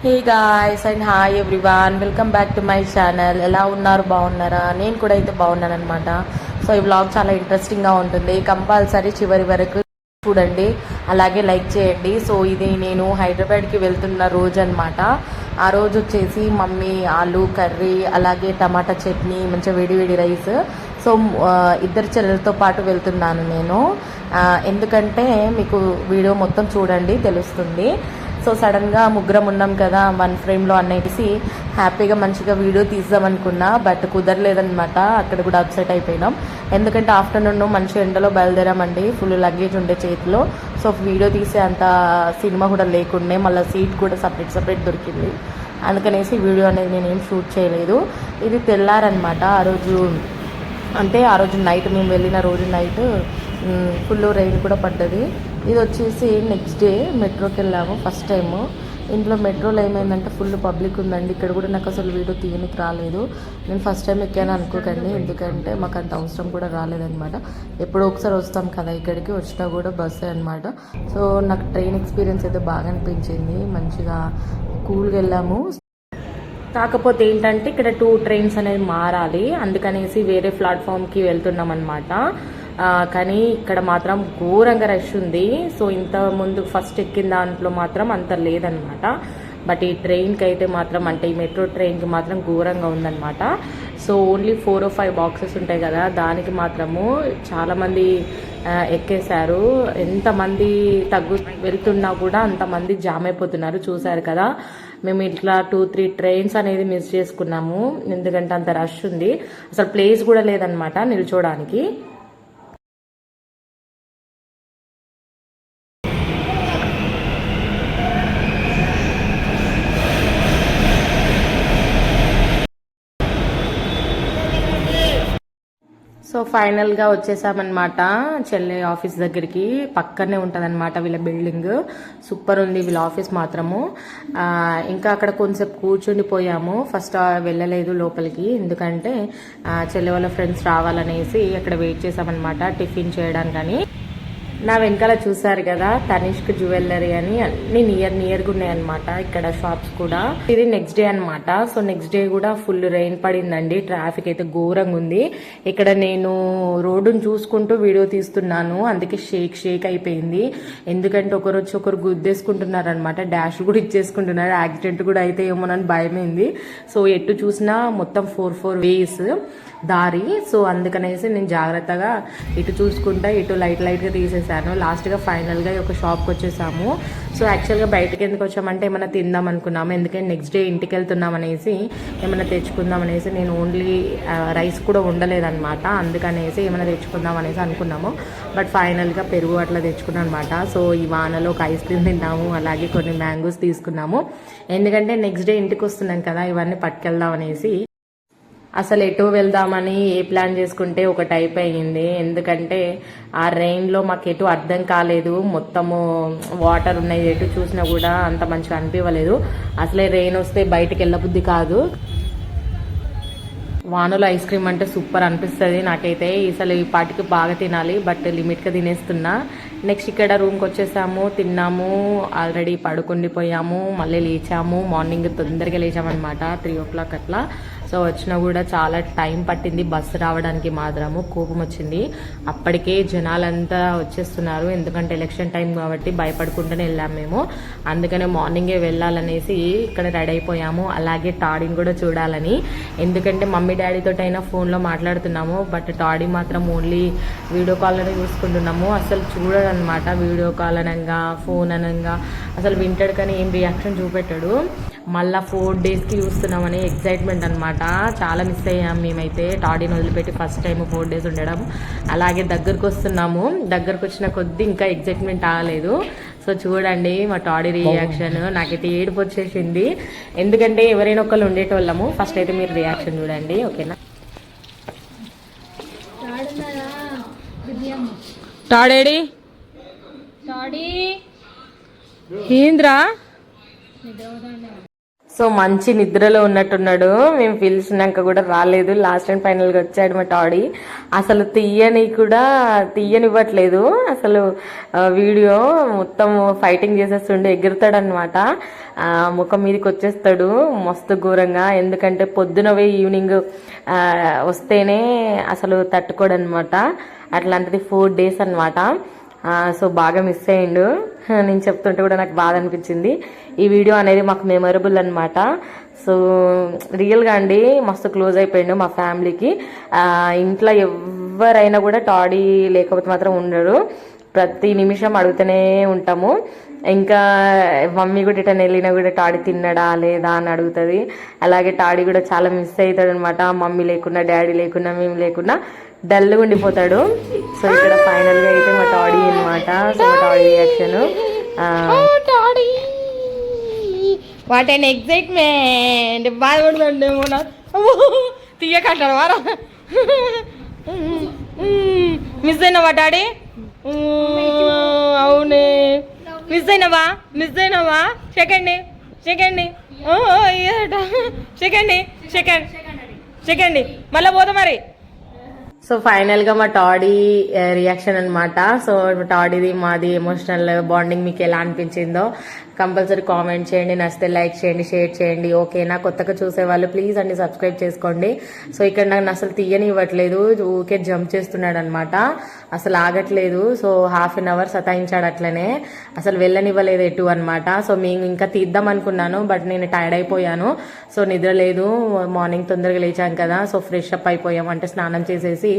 Hey guys and hi everyone, welcome back to my channel. ఎలా ఉన్నారు, బాగున్నారా? నేను కూడా అయితే బాగున్నాను అనమాట. సో ఈ వ్లాగ్ చాలా ఇంట్రెస్టింగ్గా ఉంటుంది, కంపల్సరీ చివరి వరకు చూడండి, అలాగే లైక్ చేయండి. సో ఇది నేను హైదరాబాద్కి వెళ్తున్న రోజు అనమాట. ఆ రోజు వచ్చేసి మమ్మీ ఆలు కర్రీ, అలాగే టమాటా చట్నీ, మంచిగా వేడి వేడి రైస్. సో ఇద్దరు చెల్లెలతో పాటు వెళ్తున్నాను నేను. ఎందుకంటే మీకు వీడియో మొత్తం చూడండి, తెలుస్తుంది. సో సడన్గా ముగ్గురం ఉన్నాం కదా, వన్ ఫ్రేమ్లో అన్నేసి హ్యాపీగా మంచిగా వీడియో తీద్దామనుకున్నా, బట్ కుదరలేదనమాట. అక్కడ కూడా అప్సెట్ అయిపోయినాం, ఎందుకంటే ఆఫ్టర్నూన్ మంచి ఎండలో బయలుదేరామండి, ఫుల్ లగేజ్ ఉండే చేతిలో. సో వీడియో తీసే అంత సినిమా కూడా లేకుండే, మళ్ళీ సీట్ కూడా సపరేట్ దొరికింది. అందుకనేసి వీడియో అనేది నేనేం షూట్ చేయలేదు. ఇది తెల్లారనమాట. ఆ రోజు నైట్, మేము వెళ్ళిన రోజు నైట్ ఫుల్ రెయిన్ కూడా పడ్డది. ఇది వచ్చేసి నెక్స్ట్ డే మెట్రోకి వెళ్ళాము ఫస్ట్ టైము. ఇంట్లో మెట్రోలో ఏమైందంటే ఫుల్ పబ్లిక్ ఉందండి. ఇక్కడ కూడా నాకు అసలు వీడియో తీయనికి రాలేదు. నేను ఫస్ట్ టైం ఎక్కాను అనుకోకండి, ఎందుకంటే మాకు అంత అవసరం కూడా రాలేదనమాట. ఎప్పుడో ఒకసారి వస్తాం కదా ఇక్కడికి, వచ్చినా కూడా బస్సే అనమాట. సో నాకు ట్రైన్ ఎక్స్పీరియన్స్ అయితే బాగా అనిపించింది, మంచిగా కూల్గా వెళ్ళాము. కాకపోతే ఏంటంటే ఇక్కడ 2 ట్రైన్స్ అనేది మారాలి, అందుకనేసి వేరే ప్లాట్ఫామ్కి వెళ్తున్నాం అనమాట. కానీ ఇక్కడ మాత్రం ఘోరంగా రష్ ఉంది. సో ఇంత ముందు ఫస్ట్ ఎక్కిన దాంట్లో మాత్రం అంత లేదనమాట. బట్ ఈ ట్రైన్కి అయితే మాత్రం, అంటే ఈ మెట్రో ట్రైన్కి మాత్రం ఘోరంగా ఉందన్నమాట. సో ఓన్లీ 4 or 5 బాక్సెస్ ఉంటాయి కదా, దానికి మాత్రము చాలామంది ఎక్కేశారు. ఎంతమంది వెళ్తున్నా కూడా అంతమంది జామ్ అయిపోతున్నారు, చూశారు కదా. మేము ఇట్లా 2-3 ట్రైన్స్ అనేది మిస్ చేసుకున్నాము, ఎందుకంటే అంత రష్ ఉంది. అసలు ప్లేస్ కూడా లేదనమాట నిల్చోడానికి. సో ఫైనల్గా వచ్చేసామన్నమాట చెల్లె ఆఫీస్ దగ్గరికి. పక్కనే ఉంటుంది అనమాట వీళ్ళ బిల్డింగ్. సూపర్ ఉంది వీళ్ళ ఆఫీస్ మాత్రము. ఇంకా అక్కడ కొంచెంసేపు కూర్చుండిపోయాము. ఫస్ట్ వెళ్ళలేదు లోపలికి, ఎందుకంటే చెల్లె వాళ్ళ ఫ్రెండ్స్ రావాలనేసి అక్కడ వెయిట్ చేసామన్నమాట టిఫిన్ చేయడానికని. నా వెనకాల చూసారు కదా తనిష్క్ జ్యువెలరీ అని, అన్ని నియర్గా ఉన్నాయన్నమాట ఇక్కడ షాప్స్ కూడా. ఇది నెక్స్ట్ డే అనమాట. సో నెక్స్ట్ డే కూడా ఫుల్ రెయిన్ పడిందండి, ట్రాఫిక్ అయితే ఘోరంగా ఉంది. ఇక్కడ నేను రోడ్డును చూసుకుంటూ వీడియో తీస్తున్నాను, అందుకే షేక్ అయిపోయింది. ఎందుకంటే ఒకరు గుద్దేసుకుంటున్నారు అనమాట, డాష్ కూడా ఇచ్చేసుకుంటున్నారు. యాక్సిడెంట్ కూడా అయితే ఏమోనని భయమైంది. సో ఎటు చూసినా మొత్తం 4 వేస్ దారి. సో అందుకనేసి నేను జాగ్రత్తగా ఇటు చూసుకుంటా, ఇటు లైట్గా తీసేసాను. లాస్ట్గా ఫైనల్గా ఒక షాప్కి వచ్చేసాము. సో యాక్చువల్గా బయటకి ఎందుకు వచ్చామంటే ఏమైనా తిందాం అనుకున్నాము, ఎందుకంటే నెక్స్ట్ డే ఇంటికి వెళ్తున్నాం అనేసి ఏమైనా తెచ్చుకుందాం అనేసి. నేను ఓన్లీ రైస్ కూడా ఉండలేదన్నమాట, అందుకనేసి ఏమైనా తెచ్చుకుందాం అనేసి అనుకున్నాము. బట్ ఫైనల్గా పెరుగు అట్లా తెచ్చుకున్నాం అనమాట. సో ఈ వానలో ఒక ఐస్ క్రీమ్ తిన్నాము, అలాగే కొన్ని మ్యాంగోస్ తీసుకున్నాము, ఎందుకంటే నెక్స్ట్ డే ఇంటికి వస్తున్నాం కదా, ఇవన్నీ పట్టుకెళ్దాం అనేసి. అసలు ఎటు వెళ్దామని ఏ ప్లాన్ చేసుకుంటే ఒక టైప్ అయ్యింది, ఎందుకంటే ఆ రెయిన్లో మాకు ఎటు అర్థం కాలేదు. మొత్తము వాటర్ ఉన్నాయి, ఎటు చూసినా కూడా అంత మంచిగా అనిపించలేదు. అసలే రెయిన్ వస్తే బయటకు వెళ్ళబుద్ధి కాదు. వానలో ఐస్ క్రీమ్ అంటే సూపర్ అనిపిస్తుంది నాకైతే. అసలు ఈ పాటికి బాగా తినాలి, బట్ లిమిట్గా తినేస్తున్నా. నెక్స్ట్ ఇక్కడ రూమ్కి వచ్చేసాము, తిన్నాము, ఆల్రెడీ పడుకుండిపోయాము, మళ్ళీ లేచాము. మార్నింగ్ తొందరగా లేచామన్నమాట, 3 o'clock అట్లా. సో వచ్చినా కూడా చాలా టైం పట్టింది బస్సు రావడానికి, మాత్రము కోపం వచ్చింది. అప్పటికే జనాలంతా వచ్చేస్తున్నారు, ఎందుకంటే ఎలక్షన్ టైం కాబట్టి భయపడుకుంటూనే వెళ్ళాము మేము. అందుకనే మార్నింగే వెళ్ళాలనేసి ఇక్కడ రెడీ అయిపోయాము. అలాగే టాడీని కూడా చూడాలని, ఎందుకంటే మమ్మీ డాడీతో అయినా ఫోన్లో మాట్లాడుతున్నాము, బట్ టాడీ మాత్రం ఓన్లీ వీడియో కాల్లోనే చూసుకుంటున్నాము. అసలు చూడడనమాట, వీడియో కాల్ అనంగా ఫోన్ అనంగా అసలు వింటాడు కానీ ఏం రియాక్షన్ చూపెట్టాడు. మళ్ళీ 4 daysకి చూస్తున్నామని ఎగ్జైట్మెంట్ అనమాట. చాలా మిస్ అయ్యాం మేమైతే టాడీని వదిలిపెట్టి, ఫస్ట్ టైం 4 days ఉండడం. అలాగే దగ్గరకు వస్తున్నాము, దగ్గరకు వచ్చిన కొద్దీ ఇంకా ఎగ్జైట్మెంట్ ఆగలేదు. సో చూడండి మా టాడీ రియాక్షన్, నాకైతే ఏడుపు వచ్చేసింది, ఎందుకంటే ఎవరైనా ఒకళ్ళు ఉండేటోళ్ళము. ఫస్ట్ అయితే మీరు రియాక్షన్ చూడండి, ఓకేనా? టాడేడి ఏంద్రా? సో మంచి నిద్రలో ఉన్నట్టున్నాడు. మేము పిలిచినాక కూడా రాలేదు. లాస్ట్ అండ్ ఫైనల్ గా వచ్చాడు మా టాడీ. అసలు తీయనివ్వట్లేదు. అసలు వీడియో మొత్తం ఫైటింగ్ చేసేస్తుండే, ఎగురుతాడనమాట. ముఖం మీదకి వచ్చేస్తాడు మస్తు ఘోరంగా. ఎందుకంటే పొద్దున ఈవినింగ్ వస్తేనే అసలు తట్టుకోడనమాట. అట్లాంటిది 4 days అనమాట. సో బాగా మిస్ అయ్యిండు. నేను చెప్తుంటే కూడా నాకు బాధ అనిపించింది. ఈ వీడియో అనేది మాకు మెమరబుల్ అనమాట. సో రియల్గా అండి మస్తు క్లోజ్ అయిపోయిండు మా ఫ్యామిలీకి. ఇంట్లో ఎవరైనా కూడా టాడీ లేకపోతే మాత్రం ఉండరు. ప్రతి నిమిషం అడుగుతూనే ఉంటాము. ఇంకా మమ్మీ కూడా ఇటని వెళ్ళినా కూడా టాడీ తిన్నాడా లేదా అని అడుగుతుంది. అలాగే టాడీ కూడా చాలా మిస్ అవుతాడు అనమాట. మమ్మీ లేకున్నా, డాడీ లేకున్నా, మేము లేకున్నా డల్గా ఉండిపోతాడు. సో ఇక్కడ ఫైనల్ గా అయితే మా టాడీ అనమాట. సో మా daddy reaction, what and excitement. బాధపడుతుండే తీయకంటాడు వారా. మిస్ అయినావా డాడీ? అవునే మిస్ అయినావా? సెకండ్ మళ్ళా పోతా మరి. సో ఫైనల్ గా మా టాడీ రియాక్షన్ అనమాట. సో టాడీది మాది ఎమోషనల్ బాండింగ్ మీకు ఎలా అనిపించిందో కంపల్సరీ కామెంట్ చేయండి. నచ్చితే లైక్ చేయండి, షేర్ చేయండి. ఓకేనా? కొత్తగా చూసేవాళ్ళు ప్లీజ్ అండి సబ్స్క్రైబ్ చేసుకోండి. సో ఇక్కడ నాకు అసలు తీయనివ్వట్లేదు. ఊకే జంప్ చేస్తున్నాడు అనమాట. అసలు ఆగట్లేదు. సో 1/2 hour సతాయించాడు అట్లనే. అసలు వెళ్ళనివ్వలేదు ఎటు అనమాట. సో మేము ఇంకా తీద్దాం అనుకున్నాను, బట్ నేను టైర్డ్ అయిపోయాను. సో నిద్ర లేదు. మార్నింగ్ తొందరగా లేచాం కదా. సో ఫ్రెష్ అప్ అయిపోయాం, అంటే స్నానం చేసేసి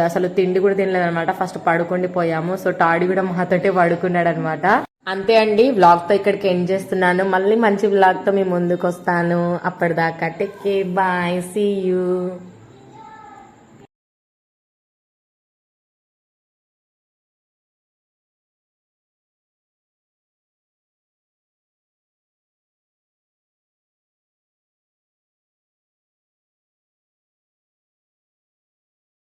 అసలు తిండి కూడా తినలేదు అనమాట. ఫస్ట్ పడుకొని పోయాము. సో టాడీ కూడా మాతోటే పడుకున్నాడు అనమాట. అంతే అండి, వ్లాగ్ తో ఇక్కడికి ఎండ్ చేస్తున్నాను. మళ్ళీ మంచి వ్లాగ్ తో మీ ముందుకు వస్తాను. అప్పటిదాకా take care, bye, see you.